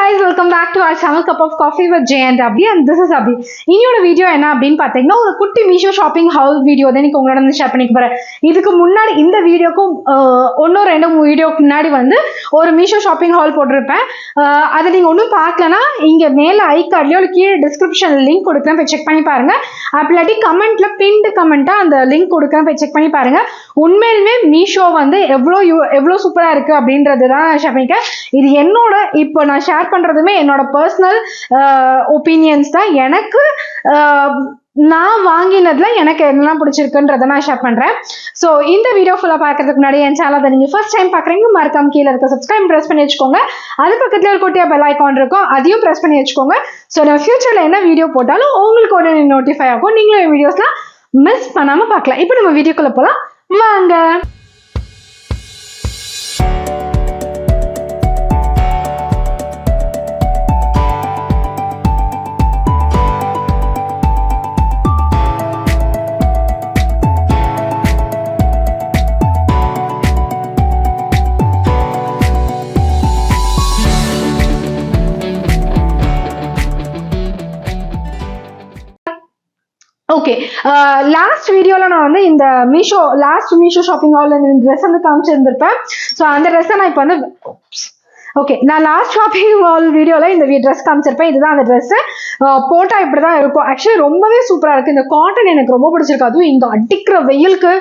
guys, welcome back to our channel Cup of Coffee with Jay and Abhi, and this is Abhi. இன்னோட video என்ன அப்படின்னு பார்த்தீங்கன்னா ஒரு குட்டி மீஷோ ஷாப்பிங் ஹால் வீடியோ தான் இன்னைக்கு உங்களோட வந்து ஷேர் பண்ணிக்க போறேன். இதுக்கு முன்னாடி இந்த வீடியோக்கும் ஒன்னும் ரெண்டு வீடியோக்கு முன்னாடி வந்து ஒரு மீஷோ ஷாப்பிங் ஹால் போட்டிருப்பேன். அதை நீங்க ஒன்றும் பார்க்கலன்னா இங்க மேல ஐ கார்ட்லயோ கீழே டிஸ்கிரிப்ஷன் லிங்க் கொடுக்குறேன், போய் செக் பண்ணி பாருங்க. அப்படி கமெண்ட்ல பின்டு கமெண்டா அந்த லிங்க் கொடுக்குறேன், போய் செக் பண்ணி பாருங்க. உண்மையிலுமே மீஷோ வந்து எவ்வளோ சூப்பரா இருக்கு அப்படின்றது தான் ஷேர் பண்ணிக்க. இது என்னோட இப்போ நான் ஷேர் பண்றதுமே என்னோட பர்சனல் ஒப்பீனியன்ஸ் தான். எனக்கு நான் வாங்கினதுல எனக்கு என்னெல்லாம் பிடிச்சிருக்குன்றதை நான் ஷேர் பண்றேன். ஸோ இந்த வீடியோ ஃபுல்லா பார்க்கறதுக்கு முன்னாடி என் சேனலை நீங்க ஃபர்ஸ்ட் டைம் பாக்குறீங்க, மறக்காம கீழே இருக்க சப்ஸ்கிரைப் பிரஸ் பண்ணி வச்சுக்கோங்க. அது பக்கத்துல ஒரு குட்டியா பெல் ஐகான் இருக்கும், அதையும் பிரஸ் பண்ணி வச்சுக்கோங்க. ஸோ நான் ஃபியூச்சர்ல என்ன வீடியோ போட்டாலும் உங்களுக்கு உடனே நோட்டிஃபை ஆகும், நீங்களும் வீடியோஸ்லாம் மிஸ் பண்ணாம பார்க்கலாம். இப்போ நம்ம வீடியோக்குள்ள போலாம் வாங்க. ஓகே, லாஸ்ட் வீடியோல நான் வந்து இந்த மீஷோ ஷாப்பிங் ஹால்ல இந்த ட்ரெஸ் வந்து காமிச்சிருந்திருப்பேன். ஸோ அந்த ட்ரெஸ்ஸை நான் இப்போ வந்து நான் லாஸ்ட் ஷாப்பிங் மால் வீடியோல இந்த ட்ரெஸ் காமிச்சிருப்பேன். இதுதான் அந்த ட்ரெஸ். போட்டா இப்படிதான் இருக்கும். ஆக்சுவலி ரொம்பவே சூப்பரா இருக்கு. இந்த காட்டன் எனக்கு ரொம்ப பிடிச்சிருக்கு. அதுவும் இங்க அடிக்கிற வெயிலுக்கு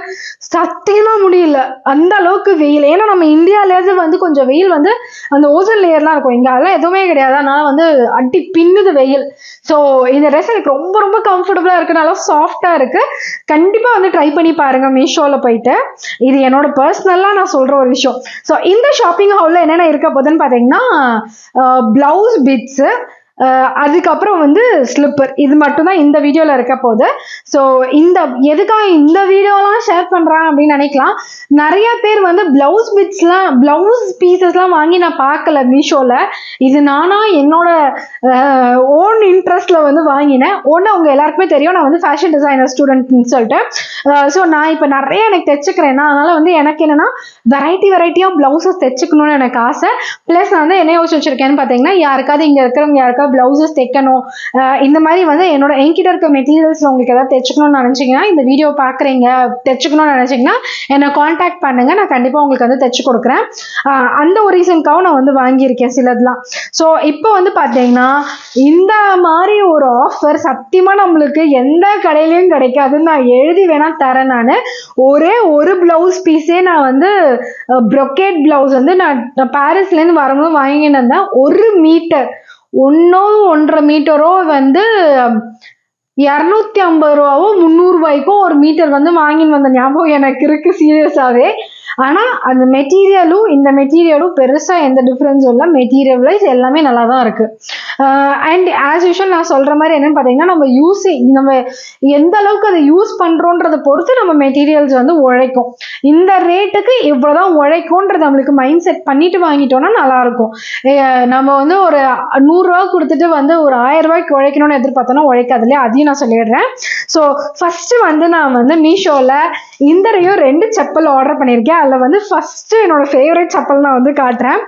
சத்தியமா முடியல, அந்த அளவுக்கு வெயில். ஏன்னா நம்ம இந்தியாவிலேருந்து வந்து கொஞ்சம் வெயில் வந்து அந்த ஓசன் லேயர்லாம் இருக்கும், இங்க அதெல்லாம் எதுவுமே கிடையாது. அதனால வந்து அடி பின்னுது வெயில். ஸோ இந்த ட்ரெஸ் எனக்கு ரொம்ப ரொம்ப கம்ஃபர்டபுளா இருக்கு, நல்லா சாஃப்டா இருக்கு. கண்டிப்பா வந்து ட்ரை பண்ணி பாருங்க மீஷோல போயிட்டு. இது என்னோட பர்சனலா நான் சொல்ற ஒரு விஷயம். ஸோ இந்த ஷாப்பிங் ஹால்ல என்னென்ன இருக்க போதுன்னு பாத்தீங்கன்னா பிளவுஸ் பிட்ஸ், அதுக்கப்புறம் வந்து ஸ்லிப்பர், இது மட்டும் தான் இந்த வீடியோல இருக்க போகுது. ஸோ எதுக்காக இந்த வீடியோலாம் ஷேர் பண்றேன் அப்படின்னு நினைக்கலாம். நிறைய பேர் வந்து பிளவுஸ் பீசஸ்லாம் வாங்கி நான் பார்க்கல மீஷோல. இது நானா என்னோட ஓன் இன்ட்ரெஸ்ட்ல வந்து வாங்கினேன். ஒன்று அவங்க எல்லாருக்குமே தெரியும், நான் வந்து ஃபேஷன் டிசைனர் ஸ்டூடெண்ட்னு சொல்லிட்டு. ஸோ நான் இப்போ நிறைய எனக்கு தைச்சுக்கிறேன்னா, அதனால வந்து எனக்கு என்னன்னா வெரைட்டியா பிளவுசஸ் தைச்சுக்கணும்னு எனக்கு ஆசை. பிளஸ் நான் வந்து என்ன யோசிச்சு வச்சிருக்கேன்னு பார்த்தீங்கன்னா, யாருக்காவது இங்க இருக்கிறவங்க யாருக்காவது பிளவுசஸ் தைக்கணும், இந்த மாதிரி வந்து என்கிட்ட இருக்க மெட்டீரியல்ஸ் உங்களுக்கு ஏதாவது தைச்சுக்கணும்னு நினைச்சீங்கன்னா, இந்த வீடியோ பாக்குறீங்க தைச்சுக்கணும்னு நினைச்சீங்கன்னா என்னை காண்டாக்ட் பண்ணுங்க, நான் கண்டிப்பா உங்களுக்கு வந்து தைச்சு கொடுக்குறேன். அந்த ஒரு ரீசனுக்காக நான் வந்து வாங்கியிருக்கேன் சிலதுலாம். ஸோ இப்போ வந்து பார்த்தீங்கன்னா இந்த மாதிரி ஒரு ஆஃபர் சத்தியமா நம்மளுக்கு எந்த கடையிலையும் கிடைக்காதுன்னு நான் எழுதி வேணா தரேன். நான் ஒரே ஒரு பிளவுஸ் பீஸே நான் வந்து ப்ரொக்கேட் பிளவுஸ் வந்து நான் பாரிஸ்லேருந்து வரும்போது வாங்கினேன். 1 மீட்டர் 1.5 மீட்டரோ வந்து 250 ரூபாவோ 300 ரூபாய்க்கோ ஒரு மீட்டர் வந்து வாங்கின்னு வந்த ஞாபகம் எனக்கு இருக்கு சீரியஸாவே. ஆனா அந்த மெட்டீரியலும் இந்த மெட்டீரியலும் பெருசா எந்த டிஃபரன்ஸும் இல்லை, மெட்டீரியல் வைஸ் எல்லாமே நல்லா தான் இருக்கு. அண்ட் ஆஸ் யூஷுவல் நான் சொல்ற மாதிரி என்னன்னு பாத்தீங்கன்னா, நம்ம எந்த அளவுக்கு அதை யூஸ் பண்றோன்றதை பொறுத்து நம்ம மெட்டீரியல்ஸ் வந்து உழைக்கும். இந்த ரேட்டுக்கு இவ்வளவுதான் உழைக்கும்ன்றது நம்மளுக்கு மைண்ட் செட் பண்ணிட்டு வாங்கிட்டோம்னா நல்லா இருக்கும். நம்ம வந்து ஒரு 100 ரூபா கொடுத்துட்டு வந்து ஒரு 1000 ரூபாய்க்கு உழைக்கணும்னு எதிர்பார்த்தோம்னா உழைக்காது இல்லையா, அதையும் நான் சொல்லிடுறேன். ஸோ ஃபர்ஸ்ட் வந்து நான் வந்து மீஷோல இந்த 2 செப்பல் ஆர்டர் பண்ணியிருக்கேன். அதில் வந்து ஃபர்ஸ்ட் என்னோட ஃபேவரட் செப்பல் நான் வந்து காட்டுறேன்.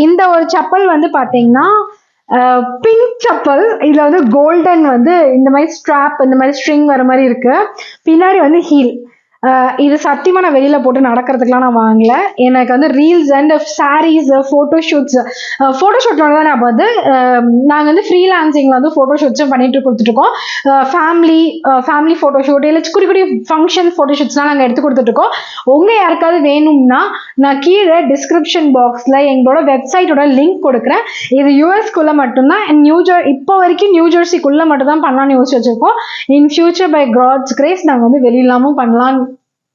இந்த ஒரு செப்பல் வந்து பார்த்தீங்கன்னா பிங்க் செப்பல். இதுல வந்து கோல்டன் வந்து இந்த மாதிரி ஸ்ட்ராப், இந்த மாதிரி ஸ்ட்ரிங் வர மாதிரி இருக்கு. பின்னாடி வந்து ஹீல். இது சத்தியமா நான் வெளியில போட்டு நடக்கிறதுக்குலாம் நான் வாங்கல. எனக்கு வந்து ரீல்ஸ் அண்ட் சாரீஸ், போட்டோஷூட்ல தான் நான் வந்து நாங்கள் வந்து ஃப்ரீலான்சிங்ல வந்து போட்டோஷூட்ஸும் பண்ணிட்டு கொடுத்துட்டு இருக்கோம். ஃபேமிலி போட்டோஷூட் இல்லை குடி குடி ஃபங்க்ஷன் போட்டோஷூட்ஸ்லாம் நாங்கள் எடுத்து கொடுத்துட்டு இருக்கோம். உங்க யாருக்காவது வேணும்னா நான் கீழே டிஸ்கிரிப்ஷன் பாக்ஸ்ல எங்களோட வெப்சைட்டோட லிங்க் கொடுக்குறேன். இது யூஎஸ்குள்ள மட்டும்தான், இப்போ வரைக்கும் நியூ ஜெர்சிக்குள்ள மட்டும் தான் பண்ணலாம்னு யோசிச்சு வச்சிருக்கோம். In future by God's grace நாங்கள் வந்து வெளியிலாமும் பண்ணலாம்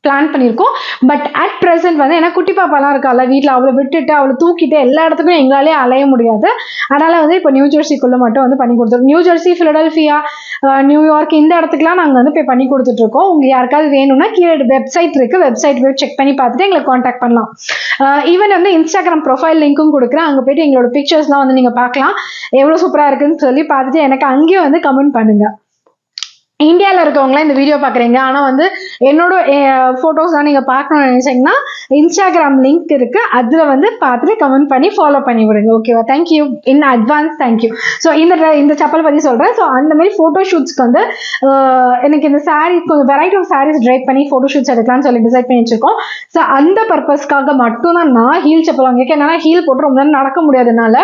பிளான் பண்ணியிருக்கோம். பட் அட் ப்ரெசென்ட் வந்து ஏன்னா குட்டி பாப்பாலாம் இருக்கால வீட்டில், அவளை விட்டுட்டு அவளை தூக்கிட்டு எல்லா இடத்துக்கும் எங்களாலே அலைய முடியாது. அதனால வந்து இப்போ நியூ ஜெர்சிக்குள்ள மட்டும் வந்து பண்ணி கொடுத்துருக்கோம். நியூ ஜெர்சி, பிலடெல்பியா, நியூயார்க் இந்த இடத்துக்குலாம் நாங்கள் வந்து போய் பண்ணி கொடுத்துட்டு இருக்கோம். உங்க யாருக்காவது வேணும்னா கீழே வெப்சைட் இருக்கு, வெப்சைட் போய் செக் பண்ணி பார்த்துட்டு எங்களை காண்டாக்ட் பண்ணலாம். ஈவன் வந்து இன்ஸ்டாகிராம் ப்ரொஃபைல் லிங்க்கும் கொடுக்குறேன், அங்கே போயிட்டு எங்களோட பிக்சர்ஸ்லாம் வந்து நீங்க பார்க்கலாம். எவ்வளோ சூப்பராக இருக்குன்னு சொல்லி பார்த்துட்டு எனக்கு அங்கேயும் வந்து கமெண்ட் பண்ணுங்க. இந்தியாவில் இருக்கவங்களாம் இந்த வீடியோ பார்க்குறீங்க, ஆனால் வந்து என்னோட ஃபோட்டோஸ் தான் நீங்கள் பார்க்கணும்னு நினச்சிங்கன்னா இன்ஸ்டாகிராம் லிங்க் இருக்குது, அதில் வந்து பார்த்துட்டு கமெண்ட் பண்ணி ஃபாலோ பண்ணி விடுங்க. ஓகேவா? Thank you in advance, thank you. So இந்த செப்பல் பற்றி சொல்கிறேன். ஸோ அந்த மாதிரி ஃபோட்டோ ஷூட்ஸ்க்கு வந்து எனக்கு இந்த சாரீ கொஞ்சம் வெரைட்டி ஆஃப் சாரீஸ் ட்ரைப் பண்ணி ஃபோட்டோ ஷூட்ஸ் எடுக்கலாம்னு சொல்லி டிசைட் பண்ணி வச்சுருக்கோம். ஸோ அந்த பர்பஸ்க்காக மட்டும் தான் நான் ஹீல் செப்பல் வாங்கியிருக்கேன். என்னன்னா ஹீல் போட்டு ரொம்ப நேரம் நடக்க முடியாதனால,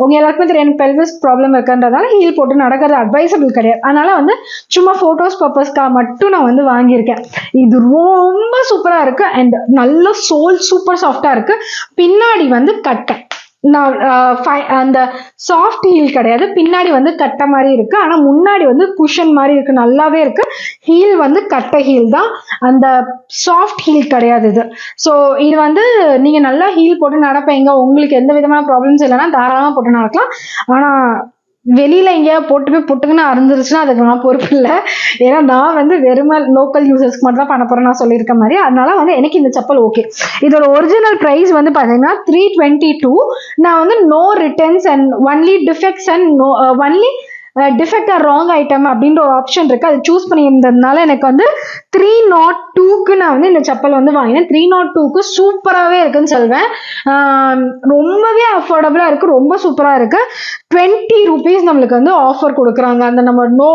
உங்கள் எல்லாருக்குமே தெரியும் பெல்விஸ் ப்ராப்ளம் இருக்குன்றதால ஹீல் போட்டு நடக்கிறது அட்வைசபிள் கிடையாது. அதனால வந்து சும்மா ஃபோட்டோஸ் பர்பஸ்க்காக மட்டும் நான் வந்து வாங்கியிருக்கேன். இது ரொம்ப சூப்பராக இருக்கு அண்ட் நல்ல சோல் சூப்பர் சாஃப்டா இருக்கு. பின்னாடி வந்து கட்டை, நான் அந்த சாஃப்ட் ஹீல் கிடையாது, பின்னாடி வந்து கட்டை மாதிரி இருக்கு, ஆனா முன்னாடி வந்து குஷன் மாதிரி இருக்கு, நல்லாவே இருக்கு. ஹீல் வந்து கட்டை ஹீல் தான், அந்த சாஃப்ட் ஹீல் கிடையாது இது. ஸோ இது வந்து நீங்க நல்லா ஹீல் போட்டு நடப்பீங்க, உங்களுக்கு எந்த விதமான ப்ராப்ளம்ஸ் இல்லைன்னா தாராளமா போட்டு நடக்கலாம். ஆனா வெளியில எங்கேயாவது போட்டு போய் புட்டுக்குன்னு அறுந்துருச்சுன்னா அதுக்கு நான் பொறுப்பு இல்லை. ஏன்னா நான் வந்து வெறுமை லோக்கல் யூசர்ஸ்க்கு மட்டும் தான் பண்ண போறேன் நான் சொல்லியிருக்க மாதிரி. அதனால வந்து எனக்கு இந்த செப்பல் ஓகே. இதோட ஒரிஜினல் பிரைஸ் வந்து பாத்தீங்கன்னா 322. நான் வந்து no returns and only defects and no only defect or wrong item அப்படின்ற ஒரு ஆப்ஷன் இருக்கு, அதை சூஸ் பண்ணியிருந்ததுனால எனக்கு வந்து 302க்கு நான் வந்து இந்த செப்பல் வந்து வாங்கினேன். 302க்கு சூப்பராகவே இருக்குன்னு சொல்வேன். ரொம்பவே அஃபோர்டபுளா இருக்கு, ரொம்ப சூப்பரா இருக்கு. 20 rupees நம்மளுக்கு வந்து ஆஃபர் கொடுக்குறாங்க. அந்த நம்ம நோ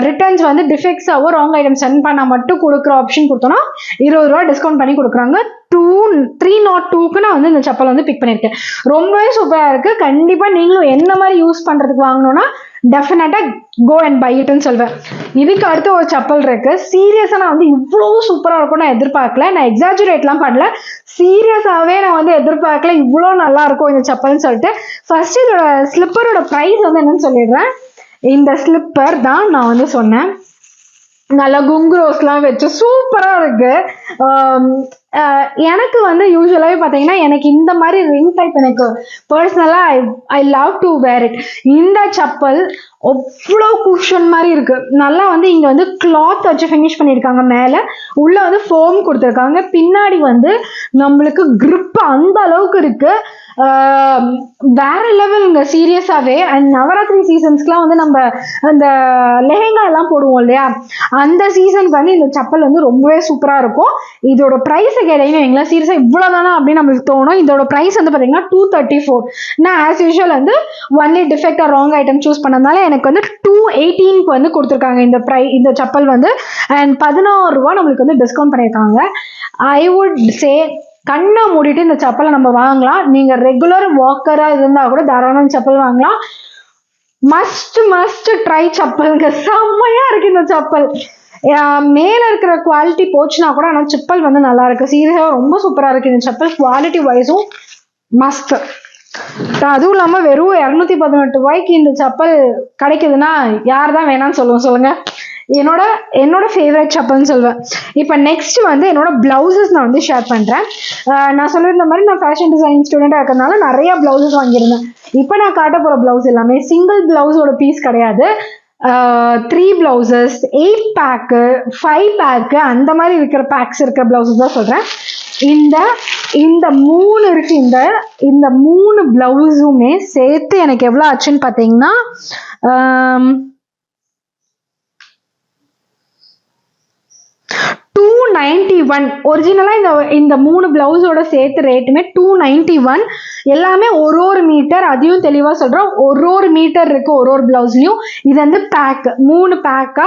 ரிட்டர்ன்ஸ் வந்து டிஃபெக்ட்ஸ் ஆவோ ராங் ஐட்டம் சென்ட் பண்ணால் மட்டும் கொடுக்குற ஆப்ஷன் கொடுத்தோம்னா 20 ரூபா டிஸ்கவுண்ட் பண்ணி கொடுக்குறாங்க. 302க்கு நான் வந்து இந்த செப்பல் வந்து பிக் பண்ணியிருக்கேன். ரொம்பவே சூப்பராக இருக்கு. கண்டிப்பா நீங்களும் என்ன மாதிரி யூஸ் பண்றதுக்கு வாங்கணும்னா டெஃபினட்டா கோ அண்ட் பை இட்னு சொல்வேன். இதுக்கு அடுத்து ஒரு செப்பல் இருக்கு. சீரியஸா நான் வந்து இவ்வளவு சூப்பரா இருக்கும் நான் எதிர்பார்க்கல. நான் எக்ஸாஜுரேட்லாம் பண்ணல, சீரியஸாவே நான் வந்து எதிர்பார்க்கல இவ்வளோ நல்லா இருக்கும் இந்த செப்பல்னு சொல்லிட்டு. ஃபர்ஸ்ட் இதோட ஸ்லிப்பரோட ப்ரைஸ் வந்து என்னன்னு சொல்லிடுறேன். இந்த ஸ்லிப்பர் தான் நான் வந்து சொன்னேன், நல்லா குங்குரோஸ்லாம் வச்சு சூப்பரா இருக்கு. எனக்கு வந்து யூஸ்வலாகவே பார்த்தீங்கன்னா எனக்கு இந்த மாதிரி ரிங் டைப் எனக்கு பர்சனலாக I love to wear it. இந்த செப்பல் அவ்வளோ குஷன் மாதிரி இருக்கு. நல்லா வந்து இங்கே வந்து கிளாத் வச்சு ஃபினிஷ் பண்ணியிருக்காங்க, மேலே உள்ள வந்து ஃபோம் கொடுத்துருக்காங்க, பின்னாடி வந்து நம்மளுக்கு கிரிப் அந்த அளவுக்கு இருக்கு. வேற லெவலுங்க சீரியஸாவே. அண்ட் நவராத்திரி சீசன்ஸ்க்குலாம் வந்து நம்ம அந்த லெஹெங்கா எல்லாம் போடுவோம் இல்லையா, அந்த சீசனுக்கு வந்து இந்த செப்பல் வந்து ரொம்பவே சூப்பரா இருக்கும். இதோட பிரைஸ் கேட்டீங்கன்னா சீரியஸா இவ்வளவுதானா அப்படின்னு நம்மளுக்கு தோணும். இதோட பிரைஸ் வந்து பாத்தீங்கன்னா 234. நான் ஆஸ் யூஷுவல் வந்து only defect or wrong item choose பண்ணதுனால எனக்கு வந்து 218க்கு வந்து கொடுத்துருக்காங்க இந்த செப்பல் வந்து. அண்ட் 16 ரூபா நம்மளுக்கு வந்து டிஸ்கவுண்ட் பண்ணியிருக்காங்க. ஐ வுட் சே கண்ணை மூடிட்டு இந்த செப்பலை நம்ம வாங்கலாம். நீங்க ரெகுலர் வாக்கரா இருந்தா கூட தாராளமாக செப்பல் வாங்கலாம். மஸ்ட் ட்ரை செப்பல்ங்க, செம்மையா இருக்கு இந்த செப்பல். மேல இருக்கிற குவாலிட்டி போச்சுன்னா கூட ஆனால் செப்பல் வந்து நல்லா இருக்கு. சீரியஸா ரொம்ப சூப்பரா இருக்கு இந்த செப்பல். குவாலிட்டி வைஸும் மஸ்ட். அதுவும் இல்லாம வெறும் 218 ரூபாய்க்கு இந்த செப்பல் கிடைக்குதுன்னா யார் தான் வேணாம்னு சொல்லுவோம் சொல்லுங்க. என்னோட ஃபேவரட் செப்பல்னு சொல்லுவேன். இப்போ நெக்ஸ்ட் வந்து என்னோட பிளவுசஸ் நான் வந்து ஷேர் பண்றேன். நான் சொல்லியிருந்த மாதிரி நான் ஃபேஷன் டிசைன் ஸ்டூடெண்டா இருக்கிறதுனால நிறைய பிளவுசஸ் வாங்கியிருந்தேன். இப்போ நான் காட்ட போற பிளவுஸ் எல்லாமே சிங்கிள் பிளவுஸோட பீஸ் கிடையாது. 3 பிளவுசஸ், 8 பேக்கு, 5 பேக்கு, அந்த மாதிரி இருக்கிற பேக்ஸ் இருக்கிற பிளவுசஸ் தான் சொல்றேன். இந்த 3 இருக்கு. இந்த 3 பிளவுஸுமே சேர்த்து எனக்கு எவ்வளவு ஆச்சுன்னு பாத்தீங்கன்னா 291. ஒரிஜினலா இந்த 3 பிளவுஸோட சேர்த்து ரேட்டுமே 291. எல்லாமே ஒரு மீட்டர். அதையும் தெளிவா சொல்றோம், ஒரு மீட்டர் இருக்கு ஒரு பிளவுஸ்லயும். இது வந்து பேக் 3 பேக்கா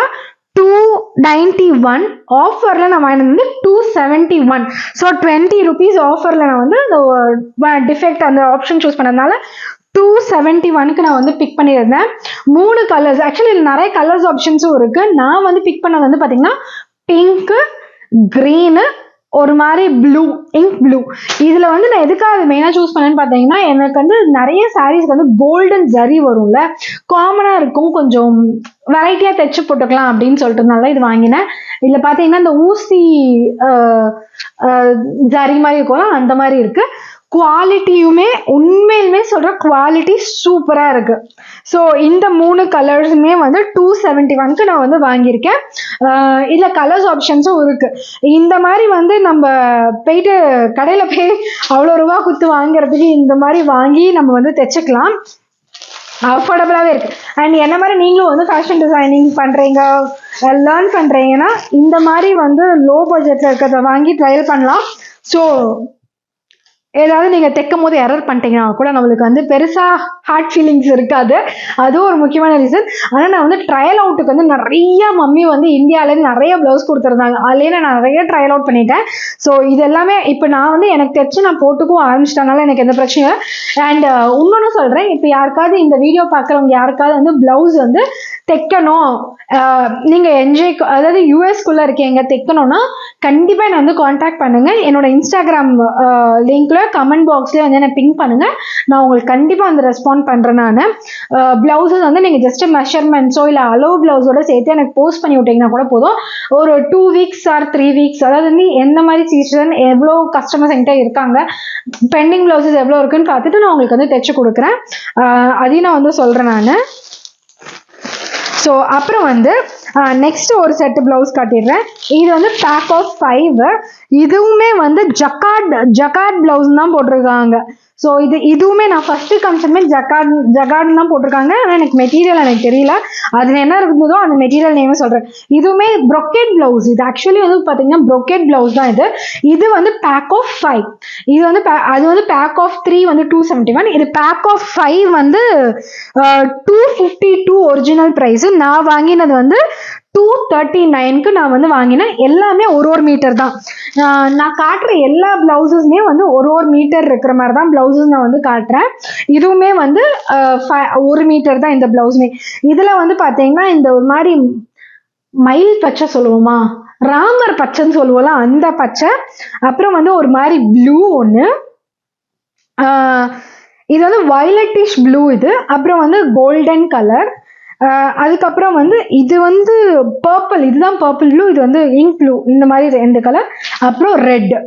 291. ஆஃபர்ல நான் வாங்கினது வந்து 271. ஸோ 20 rupees ஆஃபர்ல நான் வந்து டிஃபெக்ட் அந்த ஆப்ஷன் சூஸ் பண்ணதுனால 271க்கு நான் வந்து பிக் பண்ணியிருந்தேன். 3 கலர்ஸ். ஆக்சுவலி இதுல நிறைய கலர்ஸ் ஆப்ஷன்ஸும் இருக்கு. நான் வந்து பிக் பண்ணது வந்து பாத்தீங்கன்னா பிங்க், கிரீனு, ஒரு மாதிரி ப்ளூ, இங்க் ப்ளூ. இதுல வந்து நான் எதுக்காக மெயினா சூஸ் பண்ணேன்னு பாத்தீங்கன்னா எனக்கு வந்து நிறைய சாரீஸ்க்கு வந்து கோல்டன் ஜரி வரும்ல, காமனா இருக்கும், கொஞ்சம் வெரைட்டியா தைச்சு போட்டுக்கலாம் அப்படின்னு சொல்லிட்டுனால இது வாங்கினேன். இதுல பாத்தீங்கன்னா இந்த ஊசி ஜரி மாதிரி இருக்கும்ல அந்த மாதிரி இருக்கு. குவாலிட்டியுமே உண்மையிலுமே சொல்ற குவாலிட்டி சூப்பரா இருக்கு. ஸோ இந்த 3 கலர்ஸுமே வந்து 271க்கு நான் வந்து வாங்கியிருக்கேன். இதுல கலர்ஸ் ஆப்ஷன்ஸும் இருக்கு. இந்த மாதிரி வந்து நம்ம போயிட்டு கடையில போய் அவ்வளோ ரூபா கொடுத்து வாங்குறதுக்கு இந்த மாதிரி வாங்கி நம்ம வந்து தைச்சுக்கலாம். அஃபோர்டபுளாகவே இருக்கு. அண்ட் என்ன மாதிரி நீங்களும் வந்து ஃபேஷன் டிசைனிங் பண்ணுறீங்க, லேர்ன் பண்ணுறீங்கன்னா இந்த மாதிரி வந்து லோ பட்ஜெட்டில் இருக்கிறத வாங்கி ட்ரையல் பண்ணலாம். ஸோ ஏதாவது நீங்கள் தைக்கும் போது எரர் பண்ணிட்டீங்கன்னா கூட நம்மளுக்கு வந்து பெருசாக ஹார்ட் ஃபீலிங்ஸ் இருக்காது. அதுவும் ஒரு முக்கியமான ரீசன். ஆனால் நான் வந்து ட்ரையல் அவுட்டுக்கு வந்து நிறைய மம்மி வந்து இந்தியாவிலேருந்து நிறைய ப்ளவுஸ் கொடுத்துருந்தாங்க. அதுலேயே நான் நிறைய ட்ரையல் அவுட் பண்ணிட்டேன். ஸோ இது எல்லாமே இப்போ நான் வந்து எனக்கு தைச்சு நான் போட்டுக்கும் ஆரம்பிச்சிட்டனால எனக்கு எந்த பிரச்சனையும் இல்லை. அண்ட் இன்னொன்று சொல்கிறேன், இப்போ யாருக்காவது இந்த வீடியோ பார்க்குறவங்க யாருக்காவது வந்து ப்ளவுஸ் வந்து தைக்கணும், நீங்கள் என்ஜாய், அதாவது யூஎஸ்குள்ளே இருக்கீங்க தைக்கணும்னா கண்டிப்பாக என்னை வந்து காண்டாக்ட் பண்ணுங்கள். என்னோட இன்ஸ்டாகிராம் லிங்க்ல கமெண்ட் பாக்ஸ்ல வந்து என்ன பிங்க் பண்ணுங்க, நான் உங்களுக்கு கண்டிப்பாக வந்து ரெஸ்பாண்ட் பண்ணுறேன். நான் பிளவுஸஸ் வந்து நீங்கள் ஜஸ்ட் மெஷர்மெண்ட்ஸோ இல்லை அலோ பிளவுஸோட சேர்த்து எனக்கு போஸ்ட் பண்ணி விட்டீங்கன்னா கூட போதும். ஒரு 2 வீக்ஸ் ஆர் 3 வீக்ஸ், அதாவது வந்து எந்த மாதிரி சீசன், எவ்வளோ கஸ்டமர்ஸ் என்கிட்ட இருக்காங்க, பெண்டிங் பிளவுசஸ் எவ்வளோ இருக்குன்னு பார்த்துட்டு நான் உங்களுக்கு வந்து தைச்சு கொடுக்குறேன். அதையும் நான் வந்து சொல்கிறேன் நான். ஸோ அப்புறம் வந்து நெக்ஸ்ட் ஒரு செட்டு பிளவுஸ் காட்டிடுறேன். இது வந்து பேக் ஆஃப் 5. இதுவுமே வந்து ஜக்கார்ட் பிளவுஸ் தான் போட்டிருக்காங்க. ஸோ இதுவுமே நான் ஃபர்ஸ்ட் காமிச்சமே ஜக்கார்ட்னு தான் போட்டிருக்காங்க. ஆனால் எனக்கு மெட்டீரியல் எனக்கு தெரியல, அதில் என்ன இருந்ததோ அந்த மெட்டீரியல் நேமே சொல்கிறேன். இதுவுமே ப்ரொக்கேட் பிளவுஸ். இது ஆக்சுவலி வந்து பார்த்தீங்கன்னா ப்ரொக்கேட் பிளவுஸ் தான் இது. இது வந்து பேக் ஆஃப் 5. இது வந்து அது வந்து பேக் ஆஃப் 3 வந்து 271. இது பேக் ஆஃப் 5 வந்து 252 ஒரிஜினல் ப்ரைஸு. நான் வாங்கினது வந்து 239க்கு நான் வந்து வாங்கினேன். எல்லாமே ஒரு மீட்டர் தான். நான் காட்டுற எல்லா பிளவுஸஸுமே வந்து ஒரு மீட்டர் இருக்கிற மாதிரி தான் பிளவுஸஸ் நான் வந்து காட்டுறேன். இதுவுமே வந்து 1 மீட்டர் தான் இந்த பிளவுஸுமே. இதில் வந்து பார்த்தீங்கன்னா இந்த ஒரு மாதிரி மயில் பச்சை சொல்லுவோமா, ராமர் பச்சைன்னு சொல்லுவோம்ல அந்த பச்சை, அப்புறம் வந்து ஒரு மாதிரி ப்ளூ ஒன்று, இது வந்து வயலட்டிஷ் ப்ளூ இது, அப்புறம் வந்து கோல்டன் கலர், அதுக்கப்புறம் வந்து இது வந்து பர்பிள், இதுதான் பர்பிள் ப்ளூ, இது வந்து இங்க் ப்ளூ, இந்த மாதிரி 2 கலர், அப்புறம் ரெட்.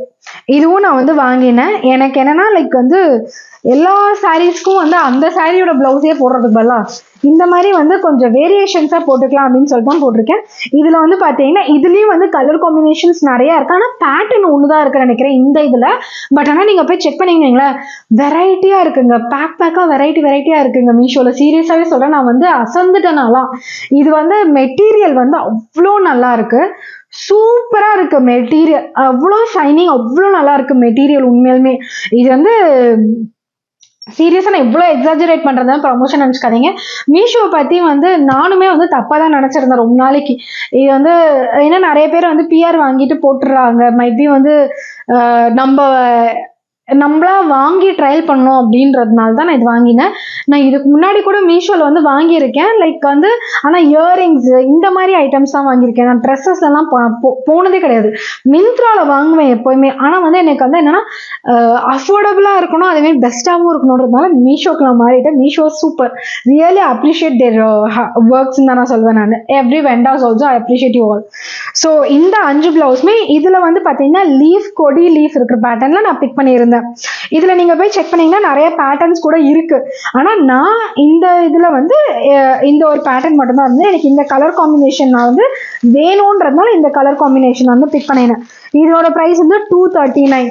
இதுவும் நான் வந்து வாங்கினேன். எனக்கு என்னன்னா லைக் வந்து எல்லா சாரீஸ்க்கும் வந்து அந்த சாரியோட பிளவுஸே போடுறதுக்கு பதிலாக இந்த மாதிரி வந்து கொஞ்சம் வேரியேஷன்ஸாக போட்டுக்கலாம் அப்படின்னு சொல்லிட்டு தான் போட்டிருக்கேன். இதில் வந்து பார்த்தீங்கன்னா இதுலேயும் வந்து கலர் காம்பினேஷன்ஸ் நிறையா இருக்குது. ஆனால் பேட்டர்ன் ஒன்று தான் இருக்குன்னு நினைக்கிறேன் இந்த இதில். பட் ஆனால் நீங்கள் போய் செக் பண்ணிங்கன்னா வெரைட்டியாக இருக்குங்க, பேக்காக வெரைட்டியாக இருக்குங்க மீஷோவில். சீரியஸாகவே சொல்கிறேன், நான் வந்து அசந்துட்டனாலாம். இது வந்து மெட்டீரியல் வந்து அவ்வளோ நல்லா இருக்கு, சூப்பராக இருக்கு மெட்டீரியல், அவ்வளோ ஷைனிங், அவ்வளோ நல்லா இருக்கு மெட்டீரியல் உண்மையிலுமே. இது வந்து சீரியஸாக நான் இவ்வளோ எக்ஸாஜரேட் பண்ணுறது ப்ரமோஷன் நினச்சிக்காதீங்க. மீஷோ பற்றி வந்து நானுமே வந்து தப்பாக தான் நினச்சிருந்தேன் ரொம்ப நாளைக்கு. இது வந்து ஏன்னா நிறைய பேர் வந்து பிஆர் வாங்கிட்டு போட்டுடுறாங்க, மைபி வந்து நம்மளா வாங்கி ட்ரையல் பண்ணோம் அப்படின்றதுனால தான் நான் இது வாங்கினேன். நான் இதுக்கு முன்னாடி கூட மீஷோவில் வந்து வாங்கியிருக்கேன், லைக் வந்து ஆனால் இயரிங்ஸ் இந்த மாதிரி ஐட்டம்ஸ் தான் வாங்கியிருக்கேன். நான் ட்ரெஸ்ஸஸ் எல்லாம் போனதே கிடையாது. மிந்த்ராவில் வாங்குவேன் எப்போயுமே. ஆனால் வந்து எனக்கு வந்து என்னென்னா அஃபோர்டபுளாக இருக்கணும், அதேமாதிரி பெஸ்ட்டாகவும் இருக்கணுன்றதுனால மீஷோக்கு நான் மாறிட்டேன். Meesho super, really appreciate their ஒர்க்ஸ்ன்னு தான் நான் சொல்வேன். நான் every vendors also I appreciate you all. So இந்த 5 பிளவுஸுமே இதில் வந்து பார்த்தீங்கன்னா கொடி லீஃப் இருக்கிற பேட்டர்னில் நான் பிக் பண்ணியிருந்தேன். இதுல நீங்க போய் செக் பண்ணீங்கன்னா நிறைய பேட்டர்ன்ஸ் கூட இருக்கு. ஆனா நான் இந்த இதுல வந்து இந்த ஒரு பேட்டர்ன் மட்டும்தான் இருந்து எனக்கு இந்த கலர் காம்பினேஷன் நான் வந்து வேணும்ன்றதுனால இந்த கலர் காம்பினேஷன் வந்து பிக் பண்ணினேன். இதோட பிரைஸ் வந்து 239.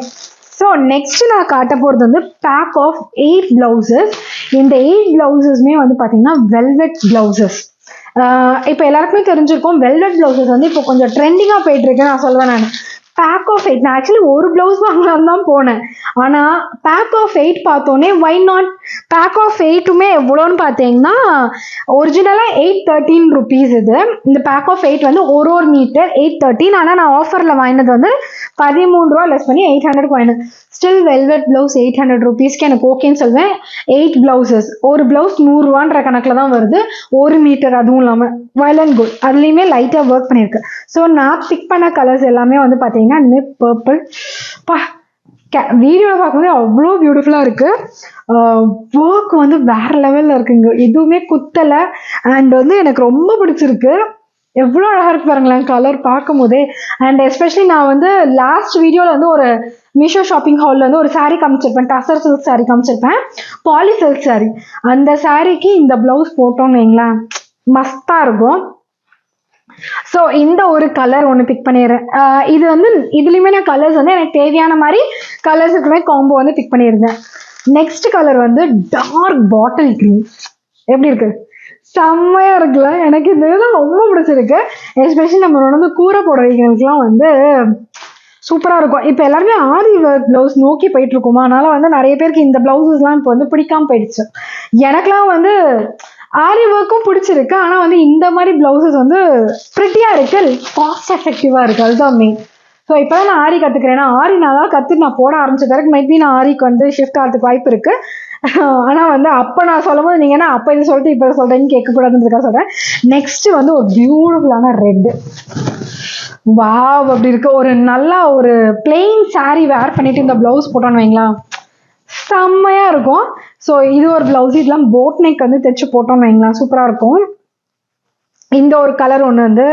ஸோ நெக்ஸ்ட் நான் காட்ட போகிறது வந்து பேக் ஆஃப் 8 பிளவுசஸ். இந்த 8 பிளவுசஸ்மே வந்து பார்த்தீங்கன்னா வெல்வெட் பிளவுசஸ். இப்போ எல்லாருக்குமே தெரிஞ்சிருக்கும் வெல்வெட் பிளவுசஸ் வந்து இப்போ கொஞ்சம் ட்ரெண்டிங்காக போயிட்டு இருக்குன்னு நான் சொல்வேன். நான் பேக் ஆஃப் 8 நான் ஆக்சுவலி ஒரு பிளவுஸ் வாங்கலான்னு தான் போனேன். ஆனால் பேக் ஆஃப் 8 பார்த்தோன்னே வை நாட், பேக் ஆஃப் 8மே எவ்வளோன்னு பார்த்தீங்கன்னா ஒரிஜினலாக 813 rupees. இது இந்த பேக் ஆஃப் 8 வந்து ஒரு மீட்டர் 813. ஆனால் நான் ஆஃபரில் வாங்கினது வந்து 13 ரூபா லெஸ் பண்ணி 800 வாங்கினேன். ஸ்டில் வெல்வெட் பிளவுஸ் 800 rupeesக்கு எனக்கு ஓகேன்னு சொல்வேன். 8 பிளவுசஸ், ஒரு பிளவுஸ் 100 ரூபான்ற கணக்கில் தான் வருது, 1 மீட்டர். அதுவும் இல்லாமல் வெல் அண்ட் குட், அதுலேயுமே லைட்டாக ஒர்க் பண்ணியிருக்கு. ஸோ நான் பிக் பண்ண கலர்ஸ் எல்லாமே வந்து பார்த்தீங்கன்னா இனிமேல் பர்பிள். வீடியோவில் பார்க்கும்போது அவ்வளோ பியூட்டிஃபுல்லாக இருக்குது. ஒர்க் வந்து வேற லெவலில் இருக்குங்க, எதுவுமே குத்தலை. அண்ட் வந்து எனக்கு ரொம்ப பிடிச்சிருக்கு, எவ்வளோ அழகாக இருக்கு பாருங்களேன் கலர் பார்க்கும் போதே. அண்ட் எஸ்பெஷலி நான் வந்து லாஸ்ட் வீடியோவில் வந்து ஒரு மீஷோ ஷாப்பிங் ஹாலில் வந்து ஒரு சாரீ காமிச்சிருப்பேன், டசர் சில்க் சாரீ காமிச்சிருப்பேன், பாலி சில்க் சாரீ. அந்த சாரீக்கு இந்த பிளவுஸ் போட்டோன்னு வைங்களேன் மஸ்தாக இருக்கும். ஸோ இந்த ஒரு கலர் ஒன்று பிக் பண்ணிடுறேன். இது வந்து இதுலேயுமே நான் கலர்ஸ் வந்து எனக்கு தேவையான மாதிரி கலர்ஸுக்குமே காம்போ வந்து பிக் பண்ணியிருந்தேன். நெக்ஸ்ட் கலர் வந்து டார்க் பாட்டில் க்ரீன். எப்படி இருக்கு? செம்மையா இருக்குல்ல? எனக்கு இந்த இதெல்லாம் ரொம்ப பிடிச்சிருக்கு. எஸ்பெஷலி நம்மளோட வந்து கூரை புடவைகளுக்குலாம் வந்து சூப்பரா இருக்கும். இப்ப எல்லாருமே ஆரி ஒர்க் பிளவுஸ் நோக்கி போயிட்டு இருக்கோமா, அதனால வந்து நிறைய பேருக்கு இந்த பிளவுசஸ்லாம் இப்போ வந்து பிடிக்காம போயிடுச்சு. எனக்கெல்லாம் வந்து ஆரி ஒர்க்கும் பிடிச்சிருக்கு. ஆனா வந்து இந்த மாதிரி பிளவுசஸ் வந்து ப்ரிட்டியா இருக்கு, காஸ்ட் எஃபெக்டிவா இருக்கு. அதுதான் மெயின். ஸோ இப்போதான் நான் ஆரி கத்துக்கிறேன். ஆரி நல்லா கத்து நான் போட ஆரம்பிச்ச பிறகு மேபி நான் ஆரிக்கு வந்து ஷிஃப்ட் ஆகிறதுக்கு வாய்ப்பு இருக்கு. ஆனா வந்து அப்ப நான் சொல்லும் போது நீங்க என்ன அப்ப இது சொல்லிட்டு இப்ப சொல்றேன்னு கேட்க கூடாதுன்றதுக்காக சொல்றேன். நெக்ஸ்ட் வந்து ஒரு பியூட்டிஃபுல்லான ரெட். வாவ், அப்படி இருக்கு. ஒரு நல்லா ஒரு பிளெயின் சாரி வேர் பண்ணிட்டு இந்த பிளவுஸ் போட்டோன்னு வைங்களா, செம்மையா இருக்கும். ஸோ இது ஒரு பிளவுஸ். இதெல்லாம் போட் நெக் வந்து தைச்சு போட்டோம்னு வைங்களா, சூப்பரா இருக்கும். இந்த ஒரு கலர் ஒன்று வந்து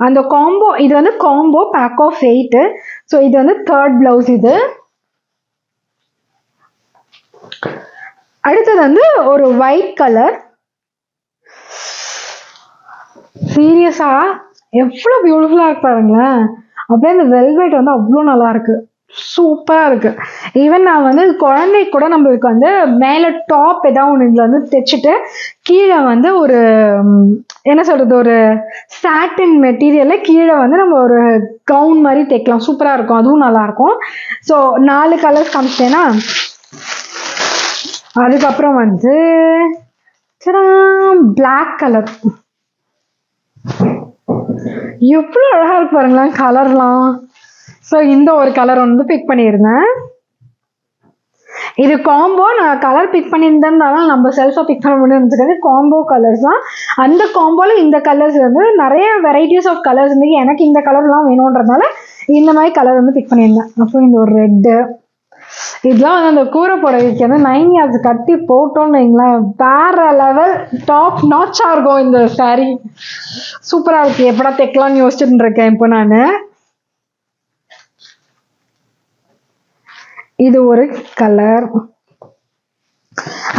அந்த காம்போ, இது வந்து காம்போ பேக் ஆஃப் 8. ஸோ இது வந்து 3rd பிளவுஸ். இது அடுத்தது வந்து ஒரு ஒயிட் கலர். சீரியஸா எவ்வளவு பியூட்டிஃபுல்லா இருக்கு பாருங்களேன். அப்படியே இந்த வெல்வெட் வந்து அவ்வளோ நல்லா இருக்கு, சூப்பரா இருக்கு. ஈவன் நான் வந்து குழந்தை கூட நம்மளுக்கு வந்து மேல டாப் ஏதாவது ஒன்று இதுல வந்து தைச்சிட்டு கீழே வந்து ஒரு என்ன சொல்றது, ஒரு சாட்டின் மெட்டீரியல்ல கீழே வந்து நம்ம ஒரு கவுன் மாதிரி தைக்கலாம், சூப்பரா இருக்கும். அதுவும் நல்லா இருக்கும். ஸோ 4 கலர்ஸ் காமிச்சிட்டேன்னா, அதுக்கப்புறம் வந்து பிளாக் கலர். எவ்வளவு அழகா இருக்கு பாருங்களேன் கலர்லாம். ஸோ இந்த ஒரு கலர் வந்து பிக் பண்ணியிருந்தேன். இது காம்போ. நான் கலர் பிக் பண்ணியிருந்தேன்னால நம்ம செல்ஃபா பிக் பண்ண முடியும்னு காம்போ கலர்ஸ் தான். அந்த காம்போல இந்த கலர்ஸ் வந்து நிறைய வெரைட்டிஸ் ஆஃப் கலர்ஸ் இருந்து எனக்கு இந்த கலர்லாம் வேணும்ன்றதுனால இந்த மாதிரி கலர் வந்து பிக் பண்ணியிருந்தேன். அப்புறம் இந்த ஒரு ரெட்டு, இதெல்லாம் வந்து அந்த கூரை புடவைக்கு வந்து 9 yards கட்டி போட்டோம்னு வைங்களேன், வேற லெவல் டாப் நாச்சா இருக்கும் இந்த சாரி. சூப்பரா இருக்கு. எப்படா தைக்கலாம்னு யோசிச்சுட்டு இருக்கேன் இப்போ நானு. இது ஒரு கலர்.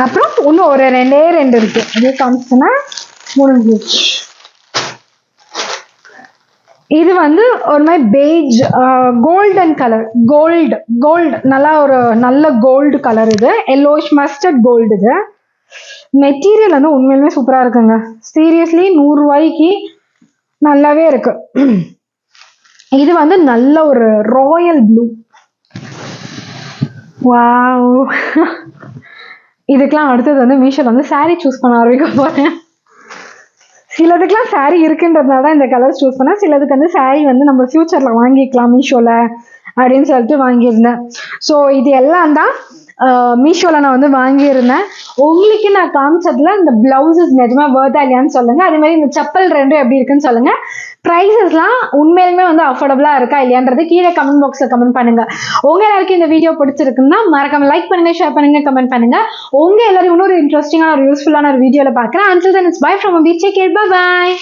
அப்புறம் இன்னும் ஒரு 2 இருக்கு. இது காமிச்சுன்னா முடிஞ்சிச்சு. இது வந்து ஒரு மாதிரி பெய்ஜ் கோல்டன் கலர். கோல்டு நல்லா ஒரு நல்ல கோல்டு கலர். இது எல்லோஷ் மஸ்டர்ட் கோல்டு. இது மெட்டீரியல் வந்து உண்மையிலுமே சூப்பரா இருக்குங்க. சீரியஸ்லி 100 ரூபாய்க்கு நல்லாவே இருக்கு. இது வந்து நல்ல ஒரு ராயல் ப்ளூ. வாவ். இதுக்கெல்லாம் அடுத்தது வந்து மீஷோல வந்து சாரி சூஸ் பண்ண ஆரம்பிக்க போறேன். சிலதுக்கெல்லாம் சாரி இருக்குன்றதுனால தான் இந்த கலர் சூஸ் பண்ணேன். சிலதுக்கு வந்து சாரி வந்து நம்ம ஃபியூச்சர்ல வாங்கிக்கலாம் மீஷோல அப்படின்னு சொல்லிட்டு வாங்கியிருந்தேன். ஸோ இது எல்லாம் தான் மீஷோல நான் வந்து வாங்கியிருந்தேன். உங்களுக்கு நான் காமிச்சதுல இந்த பிளவுசஸ் நிஜமா வர்தா இல்லையான்னு சொல்லுங்க. அதே மாதிரி இந்த செப்பல் 2 எப்படி இருக்குன்னு சொல்லுங்க. ப்ரைஸஸ்லாம் உண்மையிலுமே வந்து அஃபோர்டபுளா இருக்கா இல்லையான்றது கீழே கமெண்ட் பாக்ஸ்ல கமெண்ட் பண்ணுங்க. உங்க எல்லாருக்கும் இந்த வீடியோ பிடிச்சிருக்குன்னா மறக்காம லைக் பண்ணுங்க, ஷேர் பண்ணுங்க, கமெண்ட் பண்ணுங்க. உங்க எல்லாரும் இன்னொரு இன்ட்ரெஸ்டிங்கான ஒரு யூஸ்ஃபுல்லான ஒரு வீடியோல பாக்குறேன். Until then, it's bye from Unbeatable. Bye bye.